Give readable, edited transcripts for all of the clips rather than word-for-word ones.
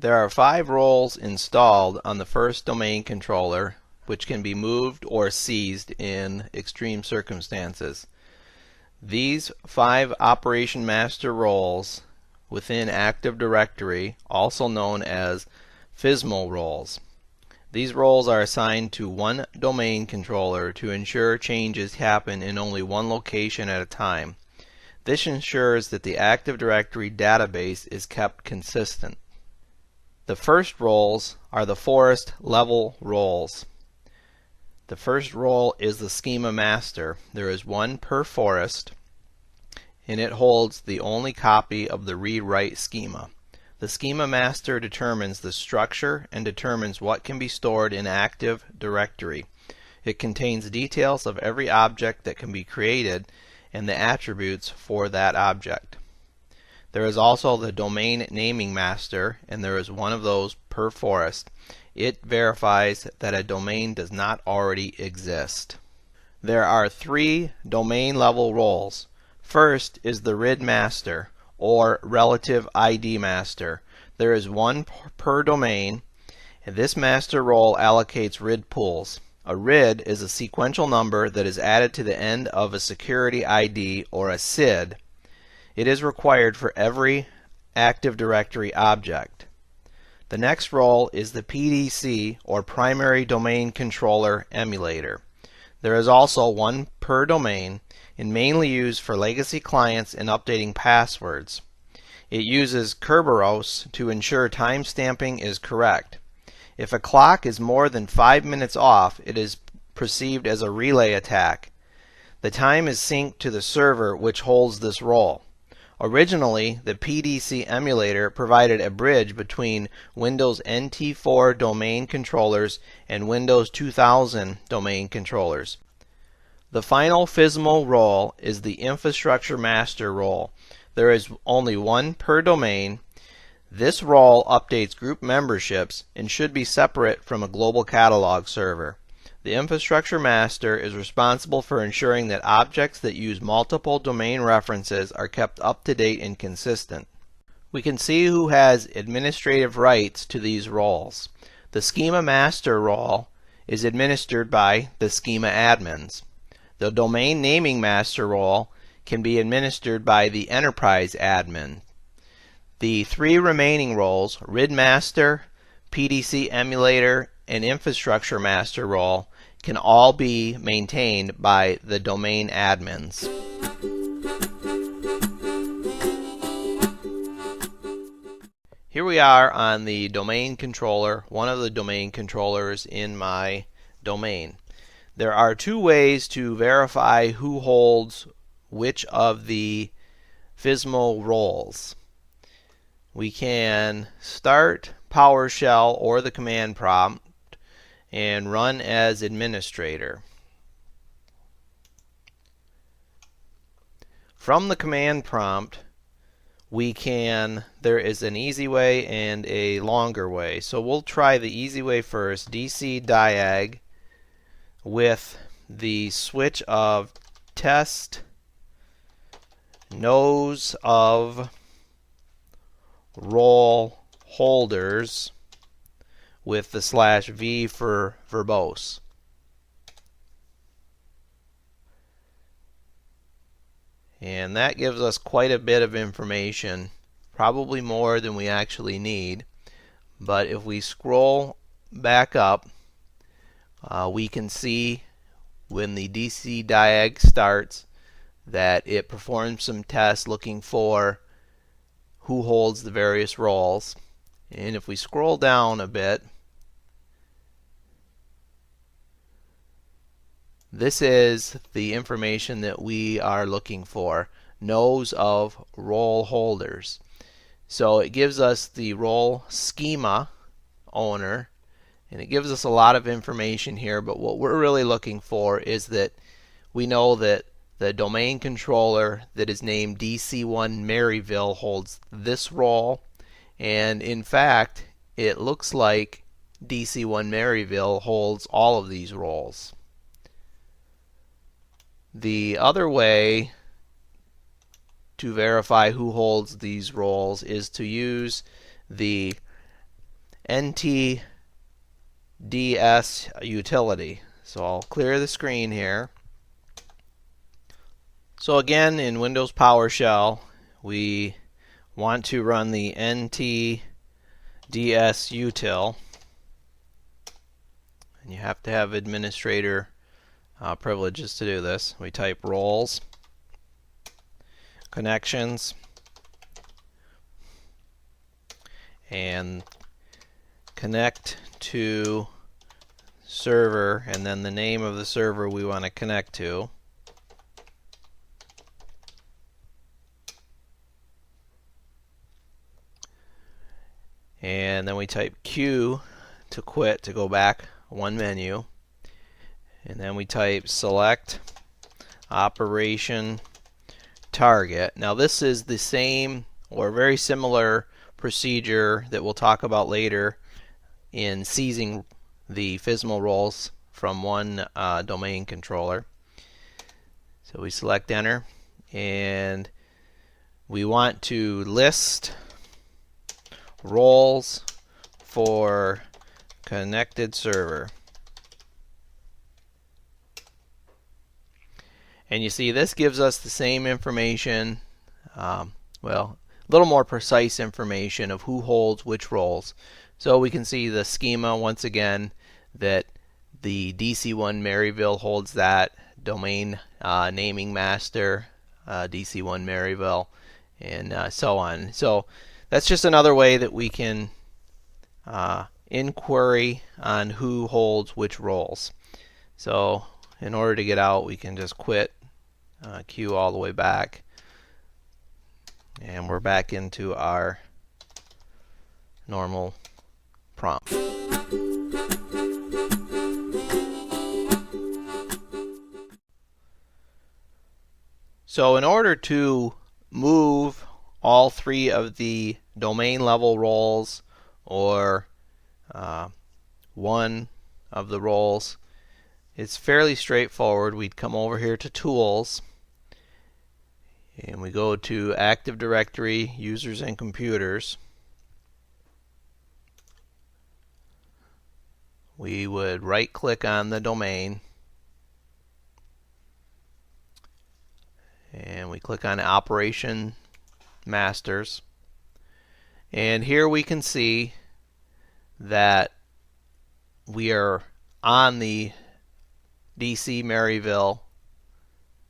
There are 5 roles installed on the first domain controller which can be moved or seized in extreme circumstances. These 5 operation master roles within Active Directory, also known as FSMO roles. These roles are assigned to one domain controller to ensure changes happen in only one location at a time. This ensures that the Active Directory database is kept consistent. The first roles are the forest level roles. The first role is the schema master. There is one per forest, and it holds the only copy of the read-write schema. The schema master determines the structure and determines what can be stored in Active Directory. It contains details of every object that can be created and the attributes for that object. There is also the domain naming master, and there is one of those per forest. It verifies that a domain does not already exist. There are 3 domain level roles. First is the RID master, or relative ID master. There is one per domain, and this master role allocates RID pools. A RID is a sequential number that is added to the end of a security ID or a SID. It is required for every Active Directory object. The next role is the PDC, or Primary Domain Controller Emulator. There is also one per domain and mainly used for legacy clients and updating passwords. It uses Kerberos to ensure timestamping is correct. If a clock is more than 5 minutes off, it is perceived as a relay attack. The time is synced to the server which holds this role. Originally, the PDC emulator provided a bridge between Windows NT4 domain controllers and Windows 2000 domain controllers. The final FSMO role is the infrastructure master role. There is only one per domain. This role updates group memberships and should be separate from a global catalog server. The infrastructure master is responsible for ensuring that objects that use multiple domain references are kept up to date and consistent. We can see who has administrative rights to these roles. The schema master role is administered by the schema admins. The domain naming master role can be administered by the enterprise admin. The 3 remaining roles, RID master, PDC emulator, and infrastructure master role, can all be maintained by the domain admins. Here we are on the domain controller, one of the domain controllers in my domain. There are 2 ways to verify who holds which of the FSMO roles. We can start PowerShell or the command prompt and run as administrator. From the command prompt, there is an easy way and a longer way. So we'll try the easy way first, DC diag with the switch of test knows of role holders with the /v for verbose. And that gives us quite a bit of information, probably more than we actually need. But if we scroll back up, we can see when the DC diag starts that it performs some tests looking for who holds the various roles. And if we scroll down a bit, this is the information that we are looking for, knows of role holders. So it gives us the role schema owner, and it gives us a lot of information here, but what we're really looking for is that we know that the domain controller that is named DC1 Maryville holds this role, and in fact it looks like DC1 Maryville holds all of these roles. The other way to verify who holds these roles is to use the NTDS utility. So I'll clear the screen here. So again, in Windows PowerShell, we want to run the NTDS util. And you have to have administrator privileges to do this. We type roles, connections, and connect to server, and then the name of the server we want to connect to. And then we type Q to quit, to go back one menu. And then we type select operation target. Now this is the same or very similar procedure that we'll talk about later in seizing the FSMO roles from one domain controller. So we select enter, and we want to list roles for connected server. And you see this gives us the same information, well, a little more precise information of who holds which roles. So we can see the schema once again, that the DC1 Maryville holds that domain naming master, DC1 Maryville, and so on. So that's just another way that we can inquiry on who holds which roles. So in order to get out, we can just quit, Q all the way back, and we're back into our normal prompt. So in order to move all three of the domain level roles, or one of the roles, it's fairly straightforward. We'd come over here to Tools, and we go to Active Directory, Users and Computers. We would right click on the domain, and we click on Operation Masters, and here we can see that we are on the DC Maryville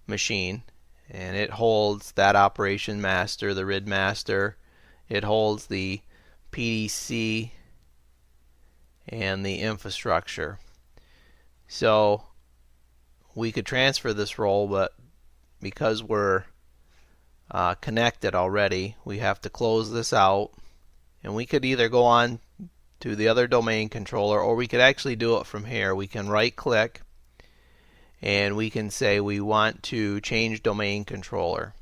machine, and it holds that operation master, the RID master. It holds the PDC and the infrastructure. So we could transfer this role, but because we're connected already, we have to close this out, and we could either go on to the other domain controller, or we could actually do it from here. We can right click, and we can say we want to change domain controller.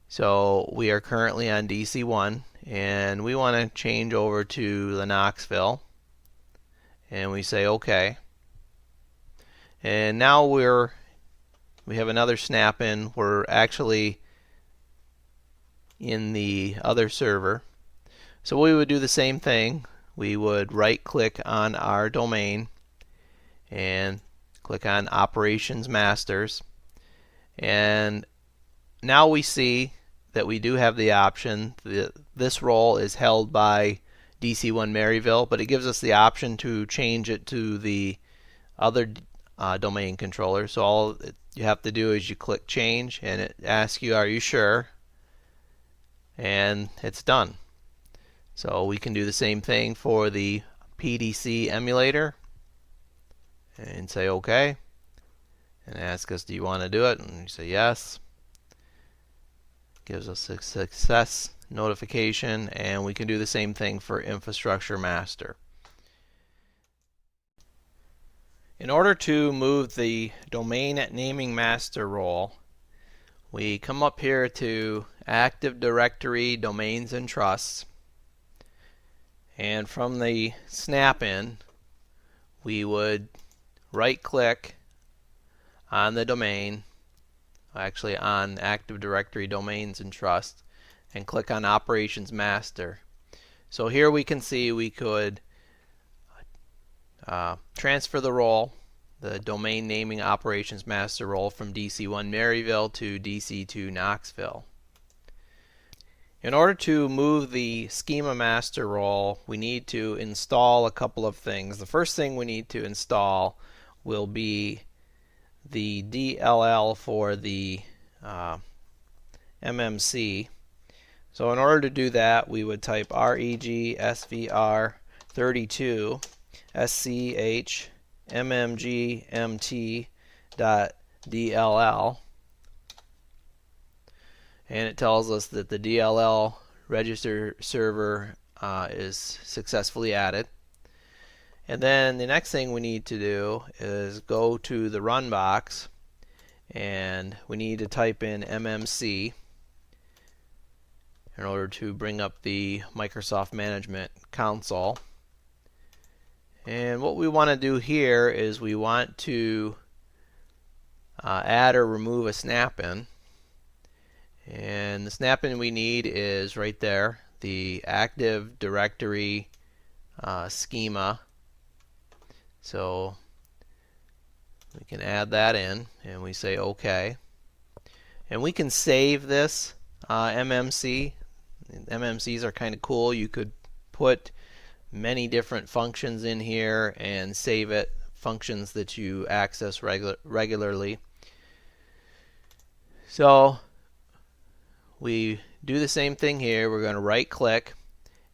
So we are currently on DC1, and we want to change over to the Knoxville, and we say OK. And now we have another snap in. We're actually in the other server. So we would do the same thing. We would right click on our domain and click on Operations Masters, and now we see that we do have the option. This role is held by DC1 Maryville, but it gives us the option to change it to the other domain controller. So all you have to do is you click change, and it asks you, are you sure? And it's done. So we can do the same thing for the PDC emulator, and say OK, and ask us, do you want to do it? And we say yes. Gives us a success notification, and we can do the same thing for infrastructure master. In order to move the domain naming master role, we come up here to Active Directory, Domains and Trusts, and from the snap-in we would right click on the domain, actually on Active Directory, Domains and Trust, and click on Operations Master. So here we can see we could transfer the role, the domain naming operations master role, from DC1 Maryville to DC2 Knoxville. In order to move the schema master role, we need to install a couple of things. The first thing we need to install will be the DLL for the MMC. So in order to do that, we would type reg svr32 sch mmgmt.dll, and it tells us that the DLL register server is successfully added. And then the next thing we need to do is go to the run box, and we need to type in MMC in order to bring up the Microsoft Management Console. And what we want to do here is we want to add or remove a snap-in. And the snap-in we need is right there, the Active Directory schema. So we can add that in, and we say OK. And we can save this MMC. MMCs are kind of cool. You could put many different functions in here and save it, functions that you access regularly. So we do the same thing here. We're going to right click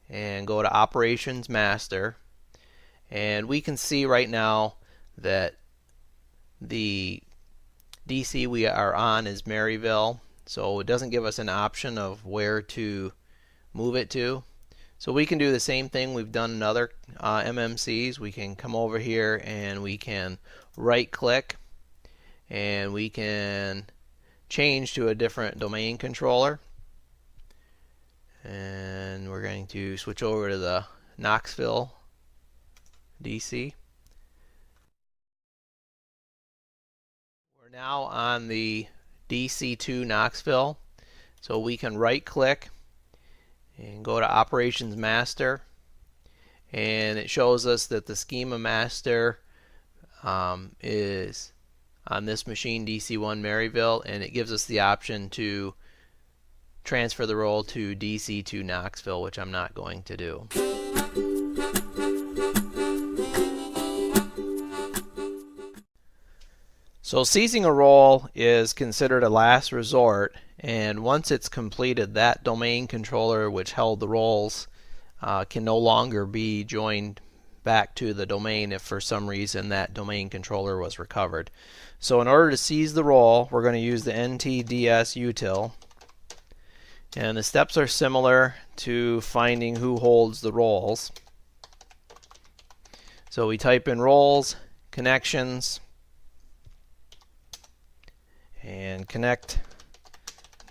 and go to Operations Master, and we can see right now that the DC we are on is Maryville, so it doesn't give us an option of where to move it to. So we can do the same thing we've done in other MMCs. We can come over here and we can right click, and we can change to a different domain controller. And we're going to switch over to the Knoxville DC. We're now on the DC2 Knoxville, so we can right click and go to Operations Master, and it shows us that the schema master is on this machine, DC1 Maryville, and it gives us the option to transfer the role to DC2 Knoxville, which I'm not going to do. So seizing a role is considered a last resort, and once it's completed, that domain controller which held the roles can no longer be joined back to the domain if for some reason that domain controller was recovered. So in order to seize the role, we're going to use the ntds util, and the steps are similar to finding who holds the roles. So we type in roles, connections, and connect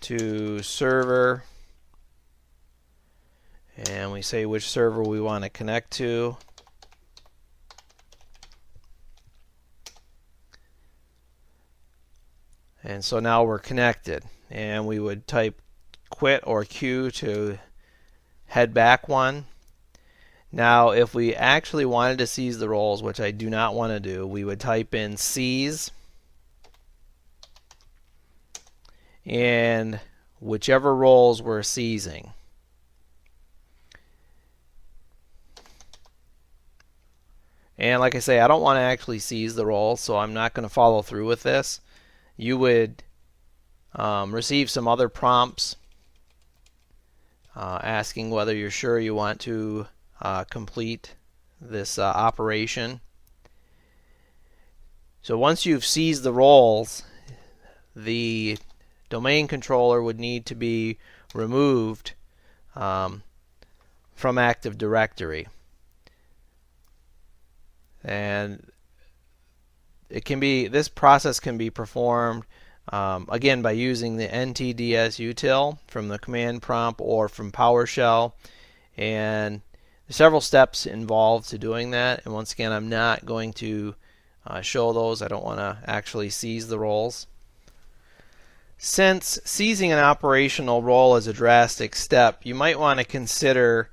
to server, and we say which server we want to connect to. And so now we're connected, and we would type quit or Q to head back one. Now if we actually wanted to seize the roles, which I do not want to do, we would type in seize and whichever roles we're seizing. And like I say, I don't want to actually seize the role, so I'm not going to follow through with this. You would receive some other prompts asking whether you're sure you want to complete this operation. So once you've seized the roles, the domain controller would need to be removed from Active Directory, and this process can be performed again by using the ntds util from the command prompt or from PowerShell, and there's several steps involved to doing that, and once again I'm not going to show those. I don't want to actually seize the roles. Since seizing an operational role is a drastic step, you might want to consider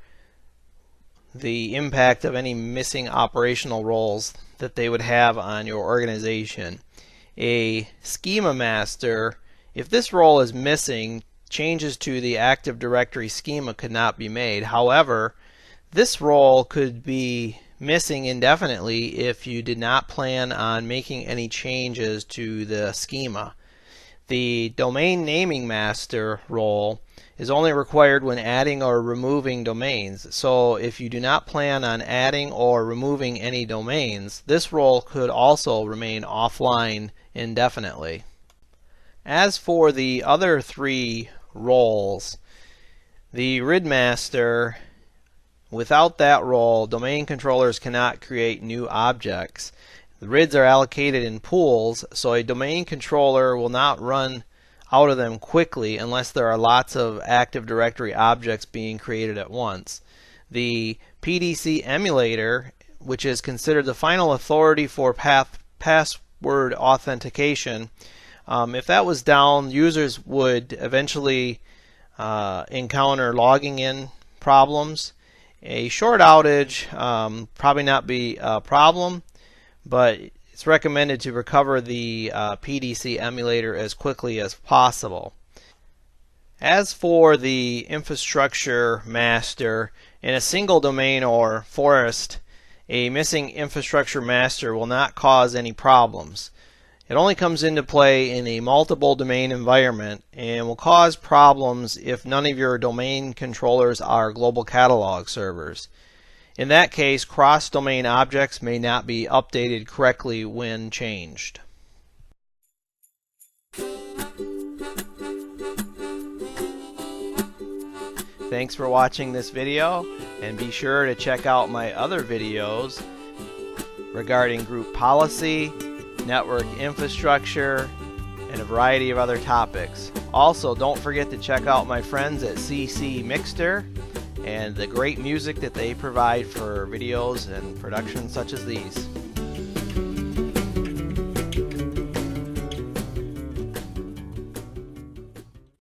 the impact of any missing operational roles that they would have on your organization. A schema master, if this role is missing, changes to the Active Directory schema could not be made. However, this role could be missing indefinitely if you did not plan on making any changes to the schema. The domain naming master role is only required when adding or removing domains. So if you do not plan on adding or removing any domains, this role could also remain offline indefinitely. As for the other three roles, the RID master, without that role, domain controllers cannot create new objects. The RIDs are allocated in pools, so a domain controller will not run out of them quickly unless there are lots of Active Directory objects being created at once. The PDC emulator, which is considered the final authority for password authentication, if that was down, users would eventually encounter logging in problems. A short outage probably not be a problem, but it's recommended to recover the PDC emulator as quickly as possible. As for the infrastructure master, in a single domain or forest, a missing infrastructure master will not cause any problems. It only comes into play in a multiple domain environment and will cause problems if none of your domain controllers are global catalog servers. In that case, cross-domain objects may not be updated correctly when changed. Thanks for watching this video, and be sure to check out my other videos regarding group policy, network infrastructure, and a variety of other topics. Also, don't forget to check out my friends at CC Mixter and the great music that they provide for videos and productions such as these.